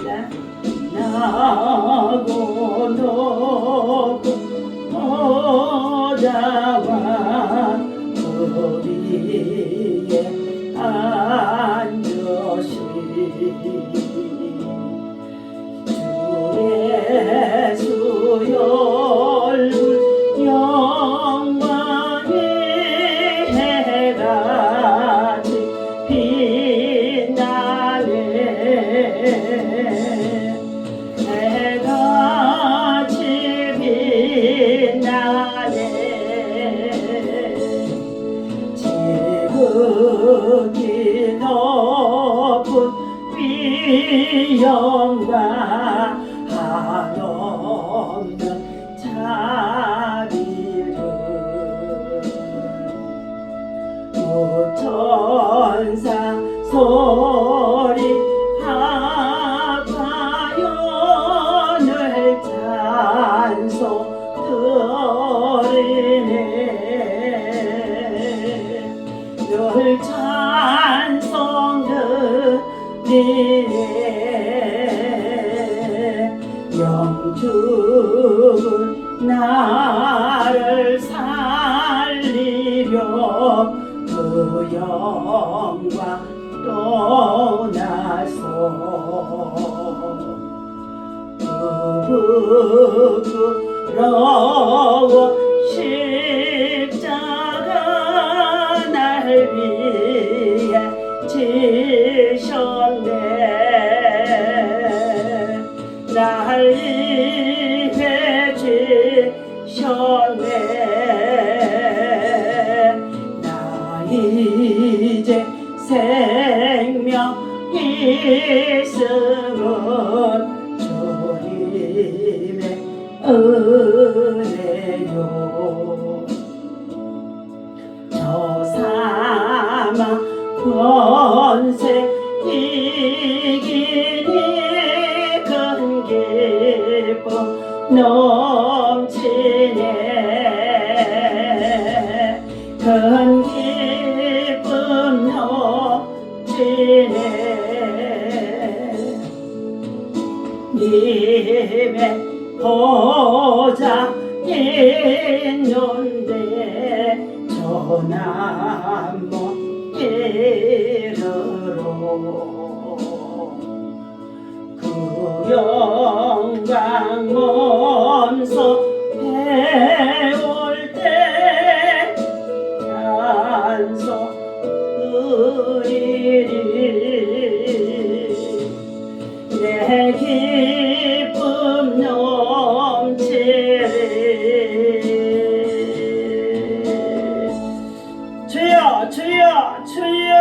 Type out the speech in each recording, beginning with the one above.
시작. 나고 너고 모자와 그 위에 앉으시 주의 수혈 영광의 해같이 빛나네 해같이 빛나네 지극히 높은 위엄과 한없는 자비를 무천사 소리 합하여 늘 찬송 드리네 늘 찬송 드리네 영죽은 나를 살리려 그 영광 떠나서 부끄러워 십자가 날 위해 지셨네 날 위해 지셨네 나 이제 생명 있음은 주님의 은혜요 저 사망 권세 이기니 큰 기쁨 넘치네 큰 기쁨 넘치네 님의 보좌 있는데 전함 못 이르러 그 영광 몸소 배울 때 찬송 드리리 내 기쁨 넘치리 주여 주여 주여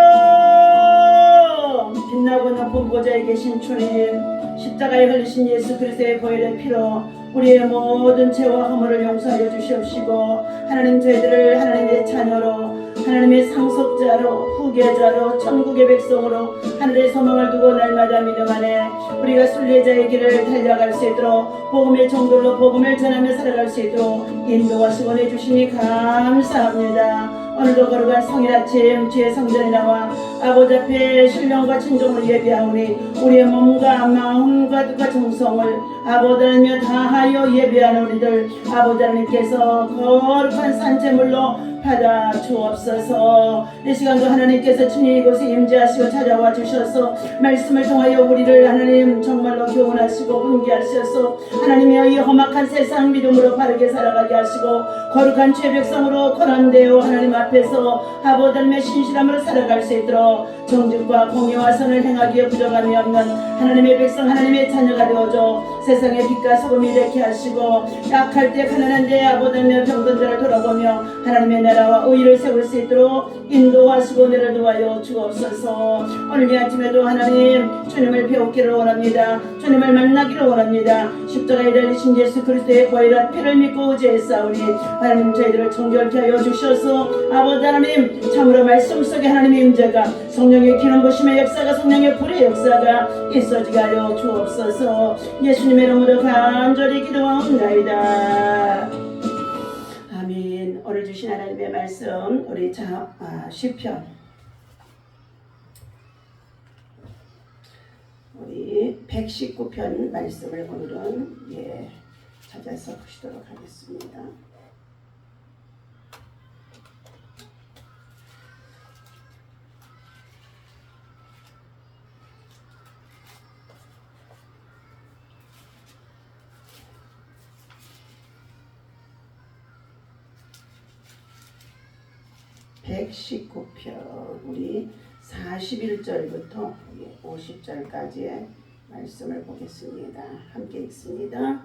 빛나고 높은 보좌에 계신 주님 십자가에 걸리신 예수 그리스도의 보혈의 피로 우리의 모든 죄와 허물을 용서하여 주시옵시고 하나님 저희들을 하나님의 자녀로 하나님의 상속자로 후계자로 천국의 백성으로 하늘의 소망을 두고 날마다 믿음 안에 우리가 순례자의 길을 달려갈 수 있도록 복음의 종들로 복음을 전하며 살아갈 수 있도록 인도하시고 내주시니 감사합니다. 오늘도 거룩한 성일 아침 주의 성전에 나와 아버지 앞에 신령과 진정으로 예배하오니 우리의 몸과 마음과 뜻과 정성을 아버지 하나님여 다하여 예배하는 우리들 아버지 하나님께서 거룩한 산재물로 받아 주옵소서. 이 시간도 하나님께서 친히 이곳에 임재하시고 찾아와 주셔서 말씀을 통하여 우리를 하나님 정말로 교훈하시고 훈계하셔서 하나님이여 이 험악한 세상 믿음으로 바르게 살아가게 하시고 거룩한 죄 백성으로 권한되어 하나님 앞에서 아버지 하나님의 신실함으로 살아갈 수 있도록 정직과 공의와 선을 행하기에 부족함이 없는 하나님의 백성 하나님의 자녀가 되어줘 세상의 빛과 소금이 되게 하시고 약할 때 가난한 데 아버지 하나님의 병든 자를 돌아보며 하나님의 나라와 의를 세울 수 있도록 인도하시고 내를 도와여 주옵소서. 오늘 이 아침에도 하나님 주님을 배우기를 원합니다. 주님을 만나기를 원합니다. 십자가에 달리신 예수 그리스도의 보혈과 피를 믿고 의지했사오니 하나님 저희들을 정결케 하여 주셔서 아버지 하나님 참으로 말씀 속에 하나님의 임재가 성령의 기름 부심의 역사가 성령의 불의 역사가 있어지게 하여 주옵소서. 예수님의 이름으로 간절히 기도하옵나이다. 아멘. 오늘 주신 하나님의 말씀 우리 시편 우리 우리 119편 말씀을 오늘은 찾아서 보시도록 하겠습니다. (119편) 우리 41절부터 50절까지의 말씀을 보겠습니다. 함께 읽습니다.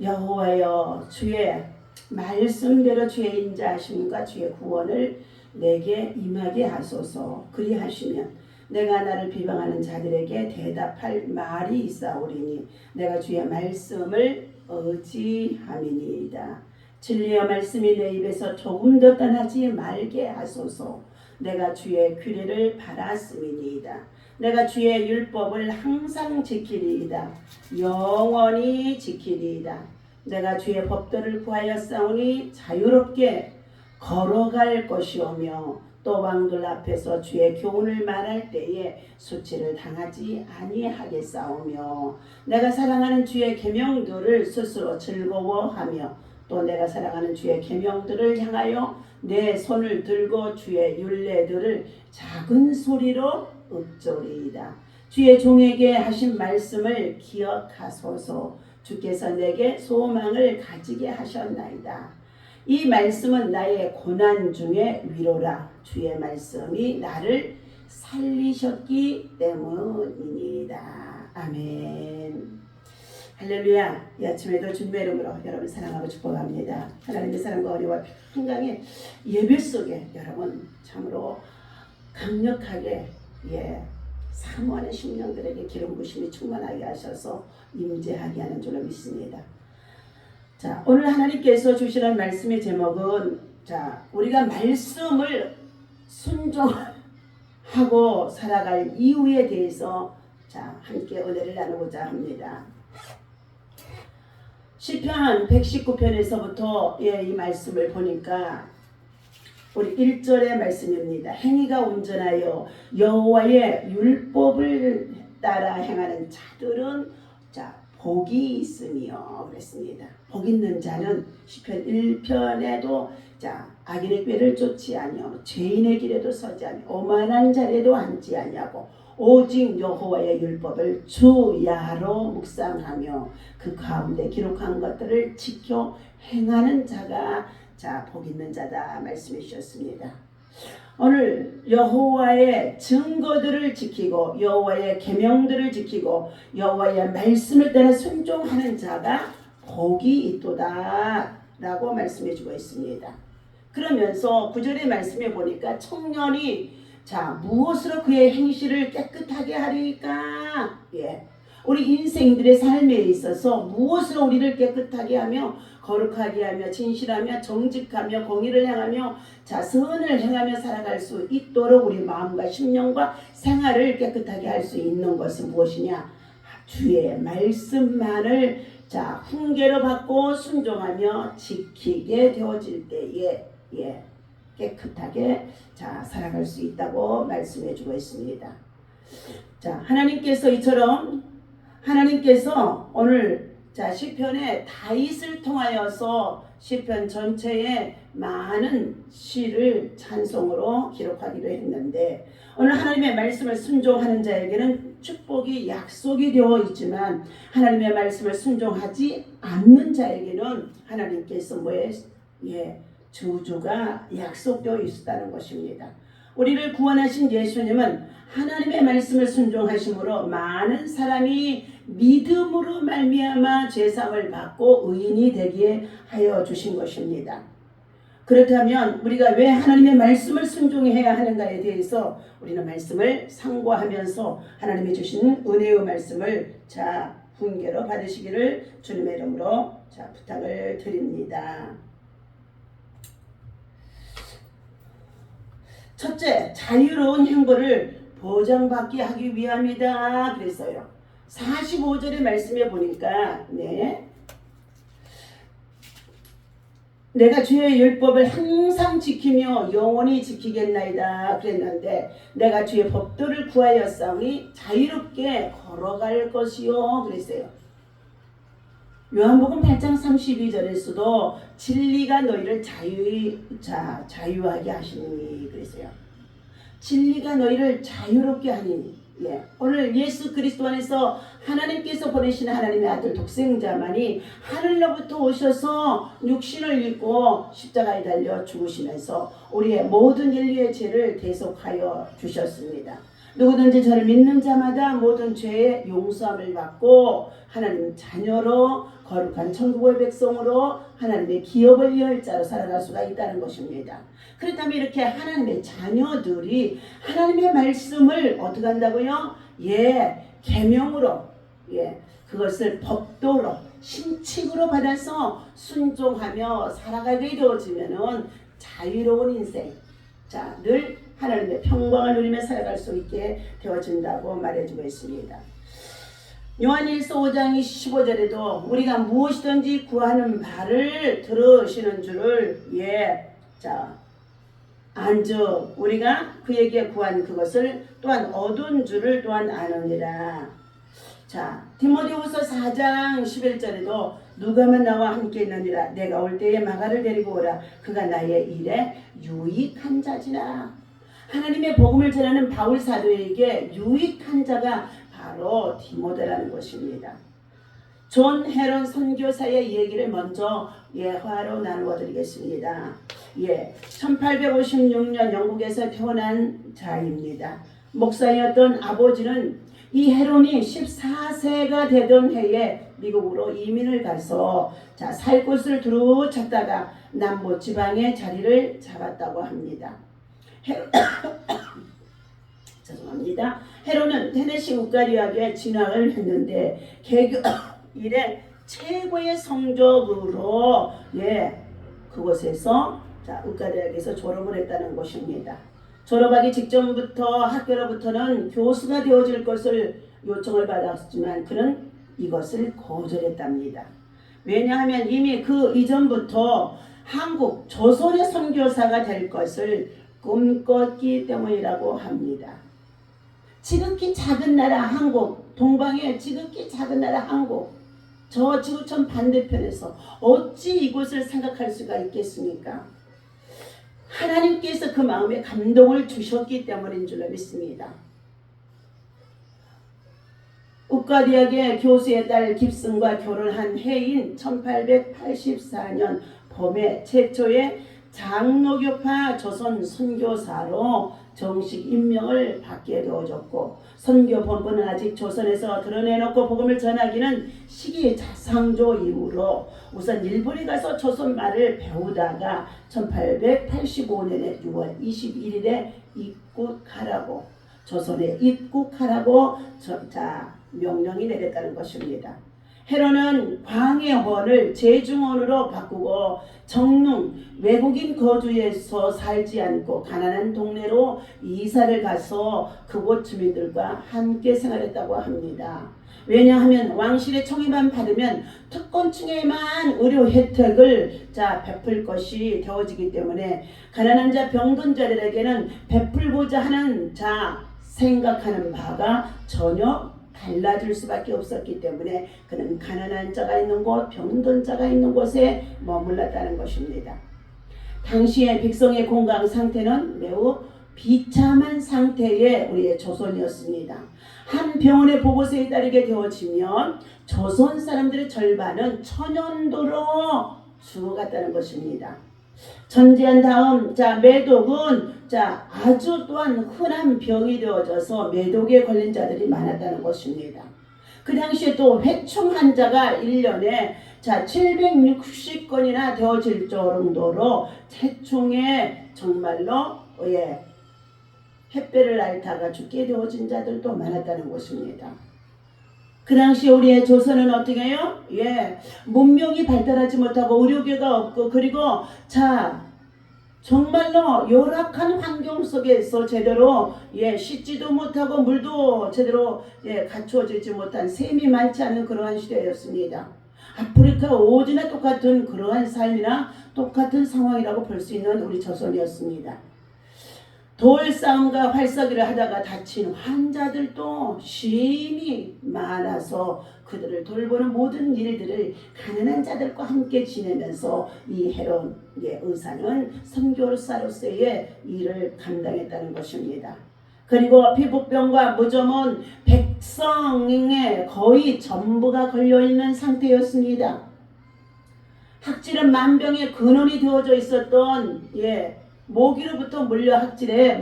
여호와여, 주의 말씀대로 주의 인자하심과 주의 구원을 내게 임하게 하소서. 그리하시면 내가 나를 비방하는 자들에게 대답할 말이 있사오리니 내가 주의 말씀을 의지함이니이다. 진리의 말씀이 내 입에서 조금도 떠나지 말게 하소서. 내가 주의 규례를 바랐음이니이다. 내가 주의 율법을 항상 지키리이다. 영원히 지키리이다. 내가 주의 법도를 구하였사오니 자유롭게 걸어갈 것이오며 또 왕들 앞에서 주의 교훈을 말할 때에 수치를 당하지 아니하겠사오며 내가 사랑하는 주의 계명들을 스스로 즐거워하며 또 내가 사랑하는 주의 계명들을 향하여 내 손을 들고 주의 율례들을 작은 소리로 읊조리이다. 주의 종에게 하신 말씀을 기억하소서. 주께서 내게 소망을 가지게 하셨나이다. 이 말씀은 나의 고난 중에 위로라. 주의 말씀이 나를 살리셨기 때문이니이다. 아멘. 할렐루야. 이 아침에도 주님의 이름으로 여러분 사랑하고 축복합니다. 하나님의 사랑과 은혜와 평강의 예배 속에 여러분 참으로 강력하게 사모하는 심령들에게 기름 부심이 충만하게 하셔서 임재하게 하는 줄로 믿습니다. 자, 오늘 하나님께서 주시는 말씀의 제목은 우리가 말씀을 순종하고 살아갈 이유에 대해서 함께 은혜를 나누고자 합니다. 시편 119편에서부터 이 말씀을 보니까 우리 1절의 말씀입니다. 행위가 온전하여 여호와의 율법을 따라 행하는 자들은 복이 있으며 그랬습니다. 복 있는 자는 시편 1편에도 악인의 꾀를 쫓지 아니하고 죄인의 길에도 서지 아니하고 오만한 자리에도 앉지 아니하고 오직 여호와의 율법을 주야로 묵상하며 그 가운데 기록한 것들을 지켜 행하는 자가 복 있는 자다 말씀해 주셨습니다. 오늘 여호와의 증거들을 지키고 여호와의 계명들을 지키고 여호와의 말씀을 따라 순종하는 자가 복이 있도다 라고 말씀해 주고 있습니다. 그러면서 9절의 말씀에 보니까 청년이 무엇으로 그의 행실을 깨끗하게 하리까? 우리 인생들의 삶에 있어서 무엇으로 우리를 깨끗하게 하며 거룩하게 하며 진실하며 정직하며 공의를 행하며 선을 행하며 살아갈 수 있도록 우리 마음과 심령과 생활을 깨끗하게 할 수 있는 것은 무엇이냐? 주의 말씀만을 훈계로 받고 순종하며 지키게 되어질 때에 깨끗하게 살아갈 수 있다고 말씀해 주고 있습니다. 하나님께서 이처럼 하나님께서 오늘 시편에 다윗을 통하여서 시편 전체에 많은 시를 찬송으로 기록하기도 했는데 오늘 하나님의 말씀을 순종하는 자에게는 축복이 약속이 되어 있지만 하나님의 말씀을 순종하지 않는 자에게는 하나님께서 저주가 약속되어 있다는 것입니다. 우리를 구원하신 예수님은 하나님의 말씀을 순종하심으로 많은 사람이 믿음으로 말미암아 죄사함을 받고 의인이 되게 하여 주신 것입니다. 그렇다면 우리가 왜 하나님의 말씀을 순종해야 하는가에 대해서 우리는 말씀을 상고하면서 하나님이 주신 은혜의 말씀을 훈계로 받으시기를 주님의 이름으로 부탁을 드립니다. 첫째, 자유로운 행보를 보장받게 하기 위함이다 그랬어요. 45절의 말씀에 보니까 내가 주의 율법을 항상 지키며 영원히 지키겠나이다 그랬는데 내가 주의 법도를 구하였사오니 자유롭게 걸어갈 것이요 그랬어요. 요한복음 8장 32절에서도 진리가 너희를 자유하게 하시니 그랬어요. 진리가 너희를 자유롭게 하니. 오늘 예수 그리스도 안에서 하나님께서 보내신 하나님의 아들 독생자만이 하늘로부터 오셔서 육신을 입고 십자가에 달려 죽으시면서 우리의 모든 인류의 죄를 대속하여 주셨습니다. 누구든지 저를 믿는 자마다 모든 죄의 용서함을 받고 하나님 자녀로 거룩한 천국의 백성으로 하나님의 기업을 이을 자로 살아갈 수가 있다는 것입니다. 그렇다면 이렇게 하나님의 자녀들이 하나님의 말씀을 어떻게 한다고요? 계명으로 그것을 법도로 신칙으로 받아서 순종하며 살아가게 되어지면은 자유로운 인생, 늘 하나님의 평강을 누리며 살아갈 수 있게 되어진다고 말해주고 있습니다. 요한일서 5장 15절에도 우리가 무엇이든지 구하는 바를 들으시는 줄을 안즉 우리가 그에게 구한 그것을 또한 얻은 줄을 또한 아느니라. 디모데후서 4장 11절에도 누가만 나와 함께 있느니라 내가 올 때에 마가를 데리고 오라 그가 나의 일에 유익한 자지라. 하나님의 복음을 전하는 바울 사도에게 유익한 자가 바로 디모데라는 것입니다. 존 헤런 선교사의 얘기를 먼저 예화로 나누어 드리겠습니다. 1856년 영국에서 태어난 자입니다. 목사였던 아버지는 이 헤론이 14세가 되던 해에 미국으로 이민을 가서 살 곳을 두루 찾다가 남부 지방에 자리를 잡았다고 합니다. 죄송합니다. 헤론은 테네시 국가대학에 진학을 했는데 개교 이래 최고의 성적으로 그곳에서 의과대학에서 졸업을 했다는 것입니다. 졸업하기 직전부터 학교로부터는 교수가 되어질 것을 요청을 받았지만 그는 이것을 거절했답니다. 왜냐하면 이미 그 이전부터 한국 조선의 선교사가 될 것을 꿈꿨기 때문이라고 합니다. 지극히 작은 나라 한국, 동방의 지극히 작은 나라 한국, 저 지구촌 반대편에서 어찌 이곳을 생각할 수가 있겠습니까? 하나님께서 그 마음에 감동을 주셨기 때문인 줄로 믿습니다. 의과대학의 교수의 딸 깁슨과 결혼한 해인 1884년 봄에 최초의 장로교파 조선 선교사로 정식 임명을 받게 되어졌고 선교 본부는 아직 조선에서 드러내놓고 복음을 전하기는 시기자상조이므로 우선 일본에 가서 조선 말을 배우다가 1885년에 6월 21일에 입국하라고 조선에 입국하라고 명령이 내렸다는 것입니다. 헤론은 광해원을 제중원으로 바꾸고 정릉 외국인 거주에서 살지 않고 가난한 동네로 이사를 가서 그곳 주민들과 함께 생활했다고 합니다. 왜냐하면 왕실의 청임만 받으면 특권층에만 의료 혜택을 베풀 것이 되어지기 때문에 가난한 자 병든 자들에게는 베풀고자 하는 생각하는 바가 전혀 달라질 수밖에 없었기 때문에 그는 가난한 자가 있는 곳, 병든 자가 있는 곳에 머물렀다는 것입니다. 당시의 백성의 건강 상태는 매우 비참한 상태의 우리의 조선이었습니다. 한 병원의 보고서에 따르게 되어지면 조선 사람들의 절반은 천연도로 죽어갔다는 것입니다. 전제한 다음 매독은 아주 또한 흔한 병이 되어져서 매독에 걸린 자들이 많았다는 것입니다. 그 당시에 또 회충 환자가 1년에 760건이나 되어질 정도로 회충에 정말로 햇배를 앓다가 죽게 되어진 자들도 많았다는 것입니다. 그 당시 우리의 조선은 어떻게 해요? 문명이 발달하지 못하고 의료계가 없고 그리고 정말로 열악한 환경 속에서 제대로 씻지도 못하고 물도 제대로 갖추어지지 못한 샘이 많지 않은 그러한 시대였습니다. 아프리카 오지나 똑같은 그러한 삶이나 똑같은 상황이라고 볼 수 있는 우리 조선이었습니다. 돌 싸움과 활쏘기를 하다가 다친 환자들도 심히 많아서 그들을 돌보는 모든 일들을 가난한 자들과 함께 지내면서 이 헤롯의 의사는 선교사로서의 일을 감당했다는 것입니다. 그리고 피부병과 무좀은 백성의 거의 전부가 걸려있는 상태였습니다. 학질은 만병의 근원이 되어져 있었던 모기로부터 물려 학질에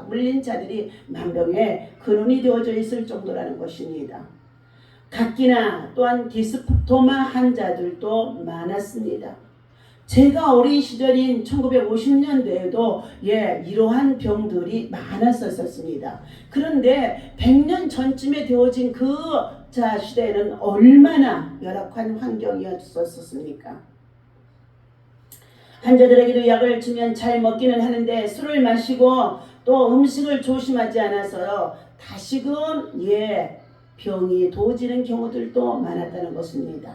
물린 자들이 만병의 근원이 되어져 있을 정도라는 것입니다. 각기나 또한 디스토마 환자들도 많았습니다. 제가 어린 시절인 1950년대에도 이러한 병들이 많았었습니다. 그런데 100년 전쯤에 되어진 그 시대에는 얼마나 열악한 환경이었었습니까? 환자들에게도 약을 주면 잘 먹기는 하는데 술을 마시고 또 음식을 조심하지 않아서 다시금 병이 도지는 경우들도 많았다는 것입니다.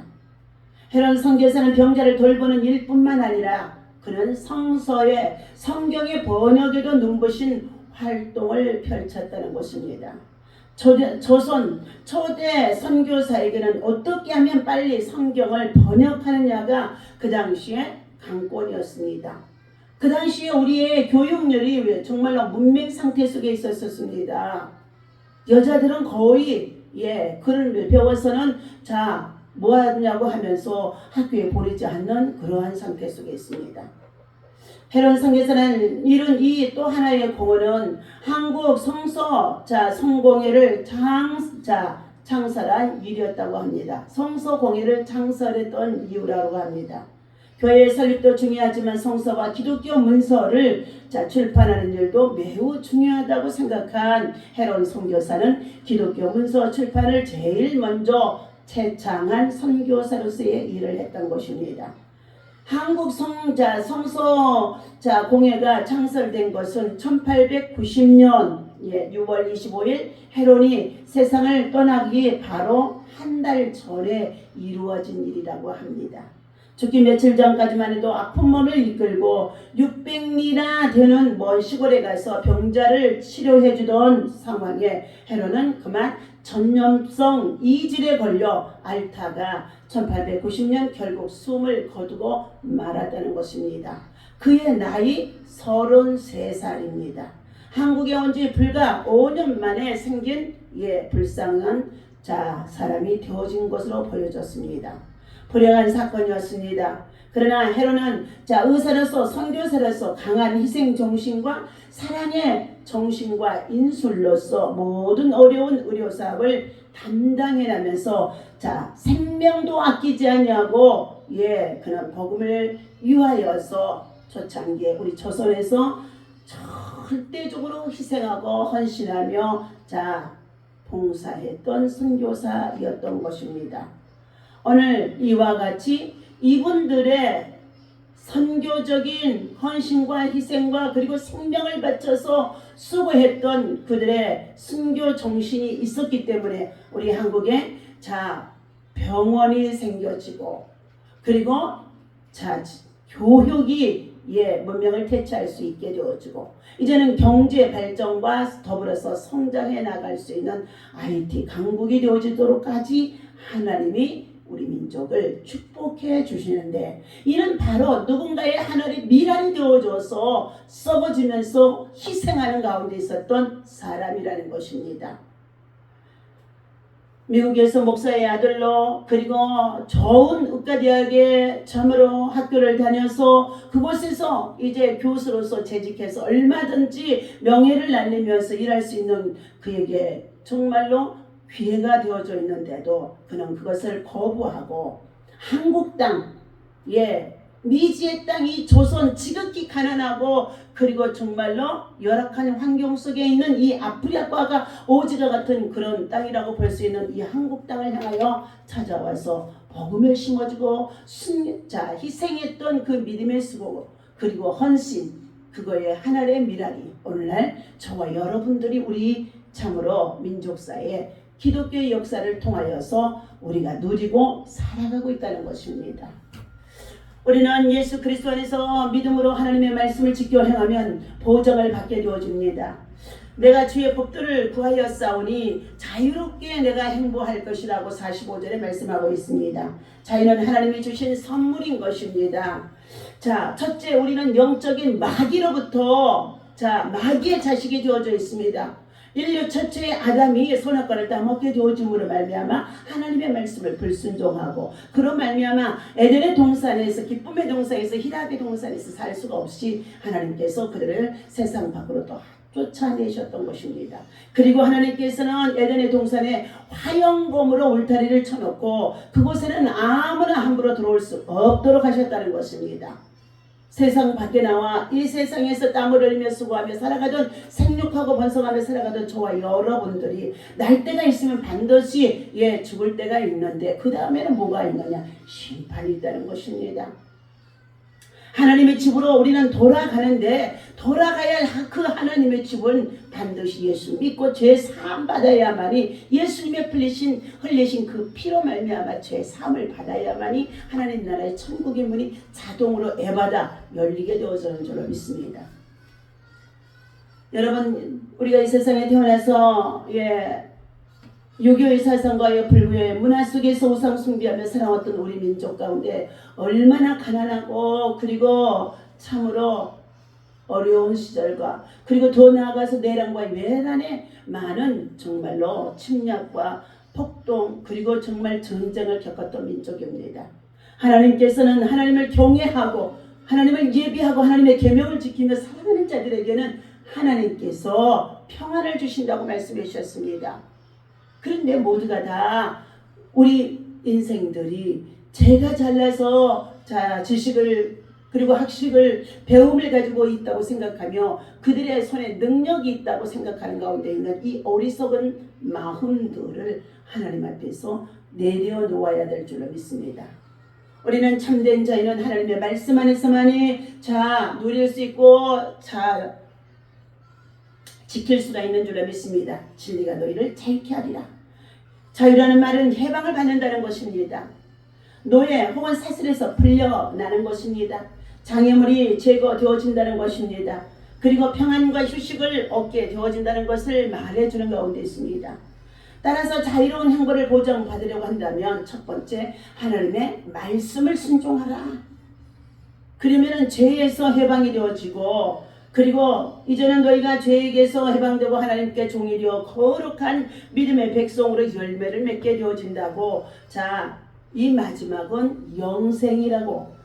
헤롯 선교사는 병자를 돌보는 일뿐만 아니라 그는 성서에 성경의 번역에도 눈부신 활동을 펼쳤다는 것입니다. 조선 초대 선교사에게는 어떻게 하면 빨리 성경을 번역하느냐가 그 당시에 관건이었습니다. 그 당시에 우리의 교육열이 정말로 문맹 상태 속에 있었습니다. 여자들은 거의 글을 배워서는 뭐 하냐고 하면서 학교에 보내지 않는 그러한 상태 속에 있습니다. 헤롯 선교사는 이룬 이 또 하나의 공헌은 한국 성서 성공회를 창설한 일이었다고 합니다. 성서공회를 창설했던 이유라고 합니다. 교회의 설립도 중요하지만 성서와 기독교 문서를 출판하는 일도 매우 중요하다고 생각한 헤롯 선교사는 기독교 문서 출판을 제일 먼저 채창한 선교사로서의 일을 했던 것입니다. 한국 성서 공회가 창설된 것은 1890년 6월 25일 헤롯이 세상을 떠나기 바로 한 달 전에 이루어진 일이라고 합니다. 죽기 며칠 전까지만 해도 아픈 몸을 이끌고 600리나 되는 먼 시골에 가서 병자를 치료해 주던 상황에 헤롯은 그만 전염성 이질에 걸려 앓다가 1890년 결국 숨을 거두고 말았다는 것입니다. 그의 나이 33살입니다. 한국에 온 지 불과 5년 만에 생긴 불쌍한 사람이 되어진 것으로 보여졌습니다. 불행한 사건이었습니다. 그러나 헤롯은 의사로서 선교사로서 강한 희생 정신과 사랑의 정신과 인술로서 모든 어려운 의료 사업을 담당해나면서 생명도 아끼지 않냐고 그는 복음을 위하여서 초창기에 우리 조선에서 절대적으로 희생하고 헌신하며 봉사했던 선교사였던 것입니다. 오늘 이와 같이 이분들의 선교적인 헌신과 희생과 그리고 생명을 바쳐서 수고했던 그들의 순교 정신이 있었기 때문에 우리 한국에 병원이 생겨지고 그리고 교육이 문명을 대체할 수 있게 되어지고 이제는 경제 발전과 더불어서 성장해 나갈 수 있는 IT 강국이 되어지도록까지 하나님이 우리 민족을 축복해 주시는데 이는 바로 누군가의 하늘의 미랄이 되어줘서 썩어지면서 희생하는 가운데 있었던 사람이라는 것입니다. 미국에서 목사의 아들로 그리고 좋은 의과대학에 참으로 학교를 다녀서 그곳에서 이제 교수로서 재직해서 얼마든지 명예를 날리면서 일할 수 있는 그에게 정말로 기회가 되어져 있는데도 그는 그것을 거부하고 한국 땅, 미지의 땅이 조선 지극히 가난하고 그리고 정말로 열악한 환경 속에 있는 이 아프리카가 오지가 같은 그런 땅이라고 볼 수 있는 이 한국 땅을 향하여 찾아와서 복음을 심어주고 희생했던 그 믿음의 수고 그리고 헌신 그거의 하늘의 미랄이 오늘날 저와 여러분들이 우리 참으로 민족사에 기독교의 역사를 통하여서 우리가 누리고 살아가고 있다는 것입니다. 우리는 예수 그리스도 안에서 믿음으로 하나님의 말씀을 지켜 행하면 보장을 받게 되어집니다. 내가 주의 법도를 구하여 싸우니 자유롭게 내가 행보할 것이라고 45절에 말씀하고 있습니다. 자유는 하나님이 주신 선물인 것입니다. 자, 첫째, 우리는 영적인 마귀로부터 마귀의 자식이 되어져 있습니다. 인류 첫째 아담이 선악과를 따먹게 되어짐으로 말미암아 하나님의 말씀을 불순종하고, 그런 말미암아 에덴의 동산에서, 기쁨의 동산에서, 희락의 동산에서 살 수가 없이 하나님께서 그들을 세상 밖으로 또 쫓아내셨던 것입니다. 그리고 하나님께서는 에덴의 동산에 화영검으로 울타리를 쳐놓고 그곳에는 아무나 함부로 들어올 수 없도록 하셨다는 것입니다. 세상 밖에 나와 이 세상에서 땀을 흘리며 수고하며 살아가던, 생육하고 번성하며 살아가던 저와 여러분들이 날 때가 있으면 반드시 죽을 때가 있는데 그 다음에는 뭐가 있느냐? 심판이 있다는 것입니다. 하나님의 집으로 우리는 돌아가는데, 돌아가야 할 그 하나님의 집은 반드시 예수 믿고 죄 사함 받아야만이, 예수님의 흘리신 그 피로 말미암아 죄 사함을 받아야만이 하나님 나라의 천국의 문이 자동으로 애받아 열리게 되어지는 줄로 믿습니다. 여러분, 우리가 이 세상에 태어나서 유교의 사상과의 불교의 문화 속에서 우상 숭배하며 살아왔던 우리 민족 가운데 얼마나 가난하고, 그리고 참으로 어려운 시절과, 그리고 더 나아가서 내란과 외란의 많은 정말로 침략과 폭동, 그리고 정말 전쟁을 겪었던 민족입니다. 하나님께서는 하나님을 경외하고 하나님을 예비하고 하나님의 계명을 지키며 살아가는 자들에게는 하나님께서 평안을 주신다고 말씀해 주셨습니다. 그런데 모두가 다 우리 인생들이 제가 잘나서 지식을 그리고 학식을 배움을 가지고 있다고 생각하며 그들의 손에 능력이 있다고 생각하는 가운데 있는 이 어리석은 마음들을 하나님 앞에서 내려놓아야 될 줄로 믿습니다. 우리는 참된 자유는 하나님의 말씀 안에서만이 누릴 수 있고 지킬 수가 있는 줄로 믿습니다. 진리가 너희를 자유케 하리라. 자유라는 말은 해방을 받는다는 것입니다. 노예 혹은 사슬에서 풀려나는 것입니다. 장애물이 제거되어진다는 것입니다. 그리고 평안과 휴식을 얻게 되어진다는 것을 말해주는 가운데 있습니다. 따라서 자유로운 행보를 보장받으려고 한다면 첫 번째, 하나님의 말씀을 순종하라. 그러면 죄에서 해방이 되어지고, 그리고 이제는 너희가 죄에게서 해방되고 하나님께 종이 되어 거룩한 믿음의 백성으로 열매를 맺게 되어진다고. 이 마지막은 영생이라고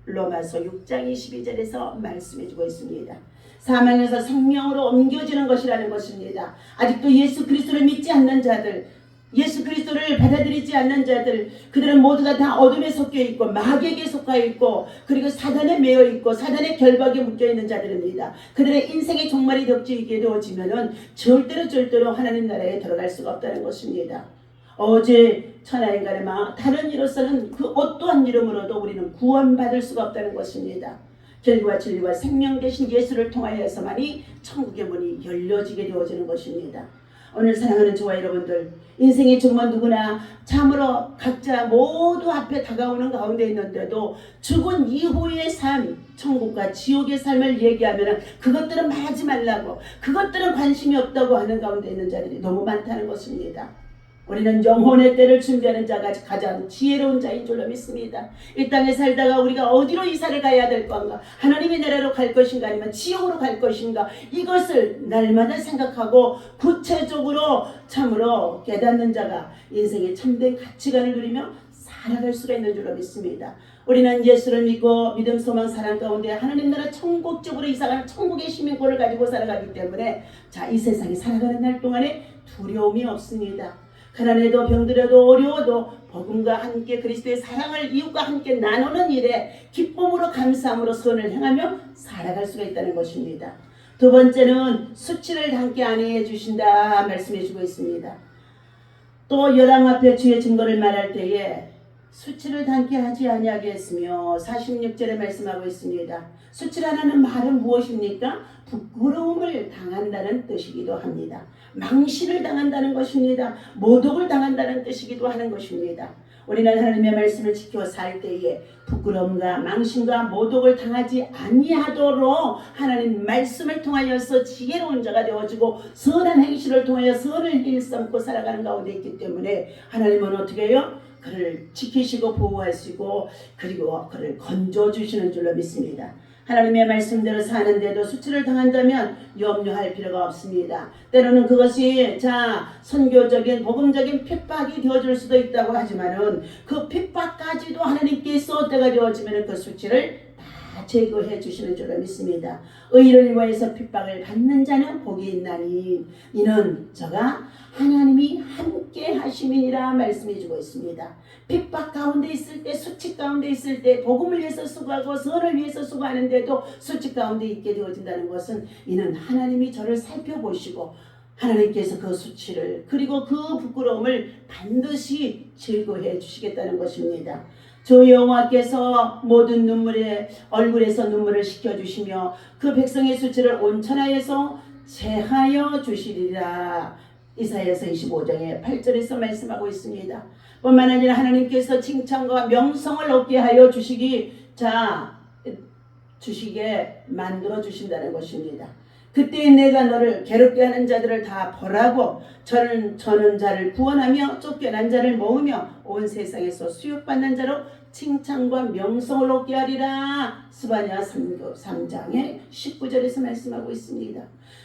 로마서 6장 22절에서 말씀해주고 있습니다. 사망에서 생명으로 옮겨지는 것이라는 것입니다. 아직도 예수 그리스도를 믿지 않는 자들, 예수 그리스도를 받아들이지 않는 자들, 그들은 모두가 다 어둠에 섞여 있고 마귀에게 속하 있고, 그리고 사단에 매여 있고 사단의 결박에 묶여 있는 자들입니다. 그들의 인생의 종말이 덕지있게 되어지면은 절대로 하나님 나라에 들어갈 수가 없다는 것입니다. 어제 천하인간의 다른 이로서는 그 어떠한 이름으로도 우리는 구원받을 수가 없다는 것입니다. 결과 진리와 생명 되신 예수를 통하여서만이 천국의 문이 열려지게 되어지는 것입니다. 오늘 사랑하는 저와 여러분들, 인생의 정말 누구나 참으로 각자 모두 앞에 다가오는 가운데 있는데도 죽은 이후의 삶, 천국과 지옥의 삶을 얘기하면 그것들은 말하지 말라고, 그것들은 관심이 없다고 하는 가운데 있는 자들이 너무 많다는 것입니다. 우리는 영혼의 때를 준비하는 자가 가장 지혜로운 자인 줄로 믿습니다. 이 땅에 살다가 우리가 어디로 이사를 가야 될 건가, 하나님의 나라로 갈 것인가 아니면 지옥으로 갈 것인가, 이것을 날마다 생각하고 구체적으로 참으로 깨닫는 자가 인생의 참된 가치관을 누리며 살아갈 수가 있는 줄로 믿습니다. 우리는 예수를 믿고 믿음, 소망, 사랑 가운데 하나님 나라 천국 쪽으로 이사가는 천국의 시민권을 가지고 살아가기 때문에 이 세상에 살아가는 날 동안에 두려움이 없습니다. 가난해도 병들어도 어려워도 복음과 함께 그리스도의 사랑을 이웃과 함께 나누는 일에 기쁨으로 감사함으로 선을 행하며 살아갈 수가 있다는 것입니다. 두 번째는 수치를 함께 안해해 주신다 말씀해 주고 있습니다. 또 열왕 앞에 주의 증거를 말할 때에 수치를 담게 하지 아니하게 했으며 46절에 말씀하고 있습니다. 수치라는 말은 무엇입니까? 부끄러움을 당한다는 뜻이기도 합니다. 망신을 당한다는 것입니다. 모독을 당한다는 뜻이기도 하는 것입니다. 우리는 하나님의 말씀을 지켜 살 때에 부끄러움과 망신과 모독을 당하지 아니하도록 하나님 말씀을 통하여서 지혜로운 자가 되어지고 선한 행실을 통하여 선을 일삼고 살아가는 가운데 있기 때문에 하나님은 어떻게 해요? 그를 지키시고 보호하시고 그리고 그를 건져주시는 줄로 믿습니다. 하나님의 말씀대로 사는데도 수치를 당한다면 염려할 필요가 없습니다. 때로는 그것이 선교적인 복음적인 핍박이 되어줄 수도 있다고 하지만은 그 핍박까지도 하나님께서 때가 되어지면 그 수치를 다 제거해 주시는 줄로 믿습니다. 의를 위하여서 핍박을 받는 자는 복이 있나니 이는 저가 하나님이 함께 하심이니라 말씀해 주고 있습니다. 핍박 가운데 있을 때, 수치 가운데 있을 때 복음을 위해서 수고하고 선을 위해서 수고하는데도 수치 가운데 있게 되어진다는 것은 이는 하나님이 저를 살펴보시고 하나님께서 그 수치를 그리고 그 부끄러움을 반드시 제거해 주시겠다는 것입니다. 주 여호와께서 모든 눈물에 얼굴에서 눈물을 씻겨주시며 그 백성의 수치를 온천하여서 제하여 주시리라. 이사야서 25장의 8절에서 말씀하고 있습니다. 뿐만 아니라 하나님께서 칭찬과 명성을 얻게 하여 주시게 만들어 주신다는 것입니다. 그때 내가 너를 괴롭게 하는 자들을 다 벌하고 저는 자를 구원하며 쫓겨난 자를 모으며 온 세상에서 수욕받는 자로 칭찬과 명성을 얻게 하리라. 스바냐 3장의 19절에서 말씀하고 있습니다.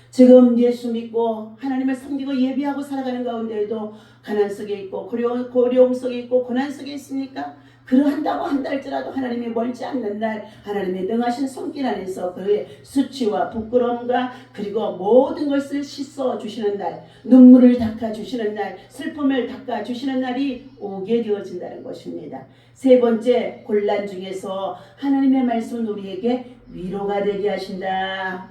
지금 예수 믿고 하나님을 섬기고 예비하고 살아가는 가운데에도 가난 속에 있고 고려움 속에 있고 고난 속에 있습니까? 그러한다고 한다 할지라도 하나님이 멀지 않는 날 하나님의 능하신 손길 안에서 그의 수치와 부끄러움과 그리고 모든 것을 씻어주시는 날, 눈물을 닦아주시는 날, 슬픔을 닦아주시는 날이 오게 되어진다는 것입니다. 세 번째, 곤란 중에서 하나님의 말씀은 우리에게 위로가 되게 하신다.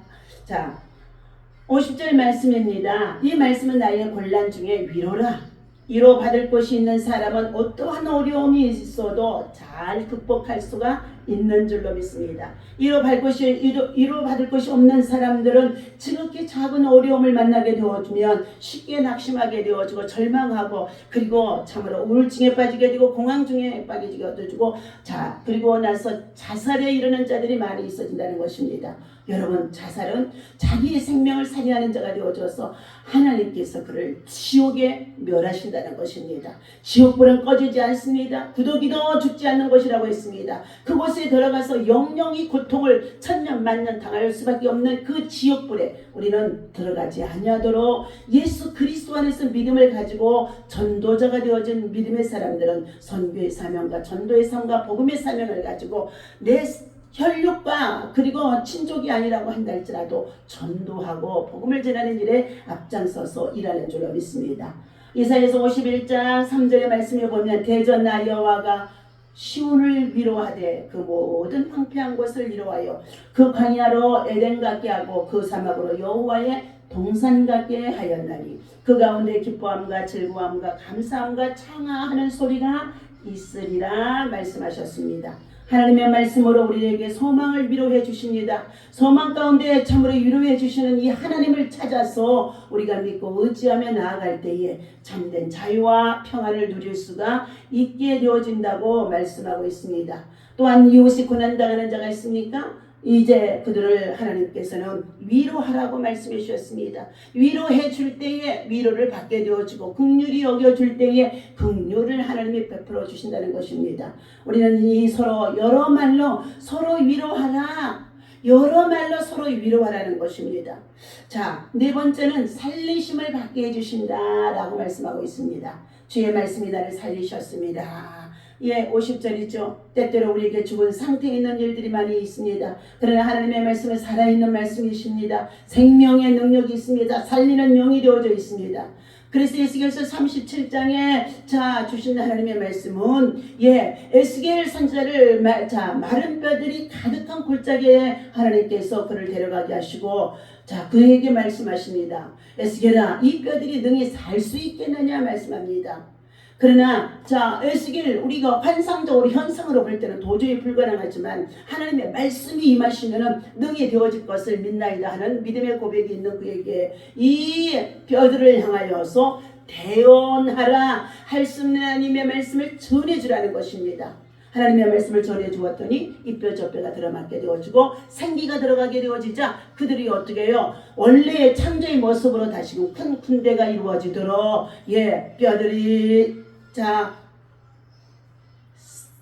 50절 말씀입니다. 이 말씀은 나의 곤란 중에 위로라. 위로받을 것이 있는 사람은 어떠한 어려움이 있어도 잘 극복할 수가 있는 줄로 믿습니다. 위로받을 것이 없는 사람들은 지극히 작은 어려움을 만나게 되어주면 쉽게 낙심하게 되어지고 절망하고 그리고 참으로 우울증에 빠지게 되고 공황증에 빠지게 되어지고 그리고 나서 자살에 이르는 자들이 많이 있어진다는 것입니다. 여러분, 자살은 자기의 생명을 살해하는 자가 되어져서 하나님께서 그를 지옥에 멸하신다는 것입니다. 지옥불은 꺼지지 않습니다. 구더기도 죽지 않는 것이라고 했습니다. 그곳에 들어가서 영영이 고통을 천년 만년 당할 수밖에 없는 그 지옥불에 우리는 들어가지 아니하도록 예수 그리스도 안에서 믿음을 가지고 전도자가 되어진 믿음의 사람들은 선교의 사명과 전도의 삶과 복음의 사명을 가지고 내 혈육과 그리고 친족이 아니라고 한다 할지라도 전도하고 복음을 전하는 일에 앞장서서 일하는 줄로 믿습니다. 이사야서 51장 3절의 말씀에 보면 대전나 여호와가 시온을 위로하되 그 모든 황폐한 곳을 위로하여 그 광야로 에덴 같게 하고 그 사막으로 여호와의 동산 같게 하였나니 그 가운데 기뻐함과 즐거움과 감사함과 창하하는 소리가 있으리라 말씀하셨습니다. 하나님의 말씀으로 우리에게 소망을 위로해 주십니다. 소망 가운데 참으로 위로해 주시는 이 하나님을 찾아서 우리가 믿고 의지하며 나아갈 때에 참된 자유와 평안을 누릴 수가 있게 되어진다고 말씀하고 있습니다. 또한 이웃이 고난당하는 자가 있습니까? 이제 그들을 하나님께서는 위로하라고 말씀해 주셨습니다. 위로해 줄 때에 위로를 받게 되어지고 긍휼히 여겨줄 때에 긍휼을 하나님이 베풀어 주신다는 것입니다. 우리는 서로 여러 말로 서로 위로하라. 여러 말로 서로 위로하라는 것입니다. 네 번째는 살리심을 받게 해주신다라고 말씀하고 있습니다. 주의 말씀이 나를 살리셨습니다. 50절이죠. 때때로 우리에게 죽은 상태에 있는 일들이 많이 있습니다. 그러나 하나님의 말씀은 살아있는 말씀이십니다. 생명의 능력이 있습니다. 살리는 영이 되어져 있습니다. 그래서 에스겔서 37장에 주신 하나님의 말씀은 에스겔 선지자를 마른 뼈들이 가득한 골짜기에 하나님께서 그를 데려가게 하시고 그에게 말씀하십니다. 에스겔아, 이 뼈들이 능히 살 수 있겠느냐 말씀합니다. 그러나 자 에스겔 우리가 환상적으로 현상으로 볼 때는 도저히 불가능하지만 하나님의 말씀이 임하시면은 능히 되어질 것을 믿나이다 하는 믿음의 고백이 있는 그에게 이 뼈들을 향하여서 대언하라 할 수 없는 하나님의 말씀을 전해주라는 것입니다. 하나님의 말씀을 전해 주었더니 이 뼈 저 뼈가 들어맞게 되어지고 생기가 들어가게 되어지자 그들이 어떻게 해요? 원래의 창조의 모습으로 다시금 큰 군대가 이루어지도록 뼈들이 자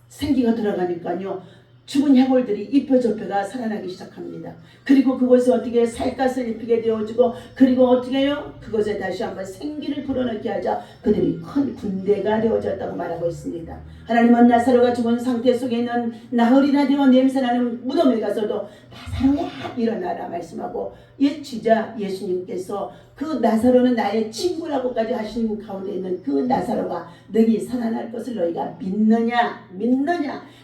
생기가 들어가니까요. 죽은 해골들이 이 뼈 저 뼈가 살아나기 시작합니다. 그리고 그곳에 어떻게 살갗을 입히게 되어지고 그리고 어떻게 해요? 그곳에 다시 한번 생기를 불어넣게 하자 그들이 큰 군대가 되어졌다고 말하고 있습니다. 하나님은 나사로가 죽은 상태 속에 있는 나흘이나 되어 냄새나는 무덤에 가서도 나사로야 일어나라 말씀하고 예치자 예수님께서 그 나사로는 나의 친구라고까지 하신 가운데 있는 그 나사로가 능히 살아날 것을 너희가 믿느냐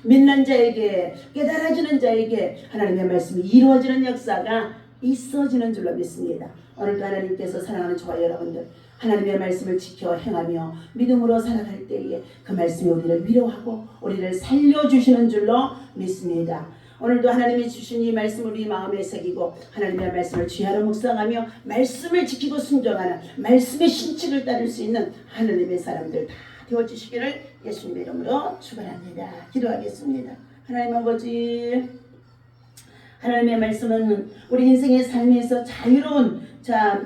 믿는 자에게 깨달아지는 자에게 하나님의 말씀이 이루어지는 역사가 있어지는 줄로 믿습니다. 오늘도 하나님께서 사랑하는 저와 여러분들 하나님의 말씀을 지켜 행하며 믿음으로 살아갈 때에 그 말씀이 우리를 위로하고 우리를 살려주시는 줄로 믿습니다. 오늘도 하나님이 주신 이 말씀을 우리 마음에 새기고 하나님의 말씀을 지혜로 묵상하며 말씀을 지키고 순종하는 말씀의 신칙을 따를 수 있는 하나님의 사람들 다 되어주시기를 예수님의 이름으로 축원합니다. 기도하겠습니다. 하나님 아버지 하나님의 말씀은 우리 인생의 삶에서 자유로운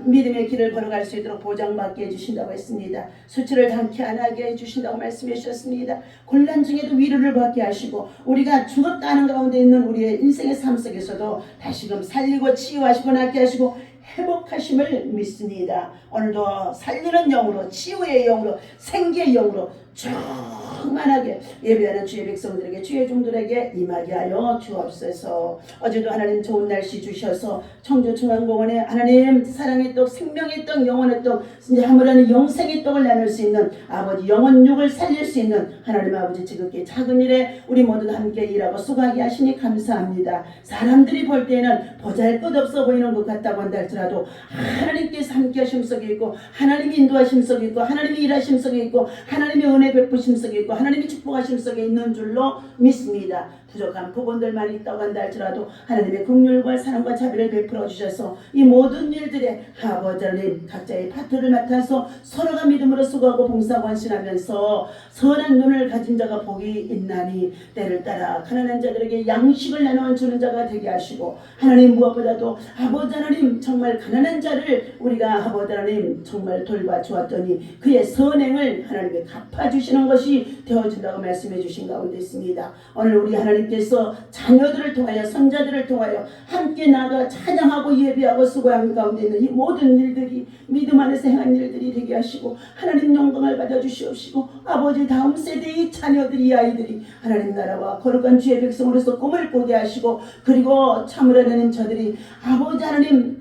믿음의 길을 걸어갈 수 있도록 보장받게 해주신다고 했습니다. 수치를 당케 안 하게 해주신다고 말씀해 주셨습니다. 곤란 중에도 위로를 받게 하시고 우리가 죽었다는 가운데 있는 우리의 인생의 삶 속에서도 다시금 살리고 치유하시고 낫게 하시고 회복하심을 믿습니다. 오늘도 살리는 영으로 치유의 영으로 생기의 영으로 충만하게 예배하는 주의 백성들에게 주의 종들에게 임하게 하여 주옵소서. 어제도 하나님 좋은 날씨 주셔서 청주중앙공원에 하나님 사랑의 떡 생명의 떡 영혼의 떡 하물하는 영생의 떡을 나눌 수 있는 아버지 영혼육을 살릴 수 있는 하나님 아버지 지극히 작은 일에 우리 모두 함께 일하고 수고하게 하시니 감사합니다. 사람들이 볼 때는 보잘것없어 보이는 것 같다고 한다 할지라도 하나님께서 함께 하심 속에 있고 하나님이 인도하심 속에 있고 하나님이 일하심 속에 있고 하나님의 은혜 베푸심 속에 있고 하나님이 축복하심 속에 있는 줄로 믿습니다. 부족한 부분들만 있다고 한다 할지라도 하나님의 긍휼과 사랑과 자비를 베풀어 주셔서 이 모든 일들에 아버지 하나님 각자의 파트를 맡아서 서로가 믿음으로 수고하고 봉사하고 헌신하면서 선한 눈을 가진 자가 복이 있나니 때를 따라 가난한 자들에게 양식을 나누어 주는 자가 되게 하시고 하나님 무엇보다도 아버지 하나님 정말 가난한 자를 우리가 아버지 하나님 정말 돌봐 주었더니 그의 선행을 하나님께 갚아주시는 것이 되어준다고 말씀해 주신 가운데 있습니다. 오늘 우리 하나님께서 자녀들을 통하여 손자들을 통하여 함께 나가 찬양하고 예배하고 수고하는 가운데 있는 이 모든 일들이 믿음 안에서 행한 일들이 되게 하시고 하나님 영광을 받아주시옵시고 아버지 다음 세대의 자녀들이 아이들이 하나님 나라와 거룩한 주의 백성으로서 꿈을 꾸게 하시고 그리고 참으로 하나님 저들이 아버지 하나님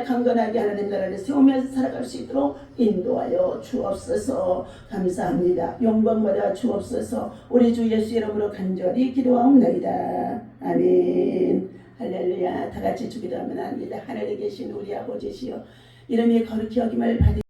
강건하게 하나님 나라를 세우면서 살아갈 수 있도록 인도하여 주옵소서. 감사합니다. 영광받아 주옵소서. 우리 주 예수 이름으로 간절히 기도하옵나이다. 아멘. 할렐루야. 다 같이 주기도하면 합니다. 하늘에 계신 우리 아버지시여 이름이 거룩히 여김을 받으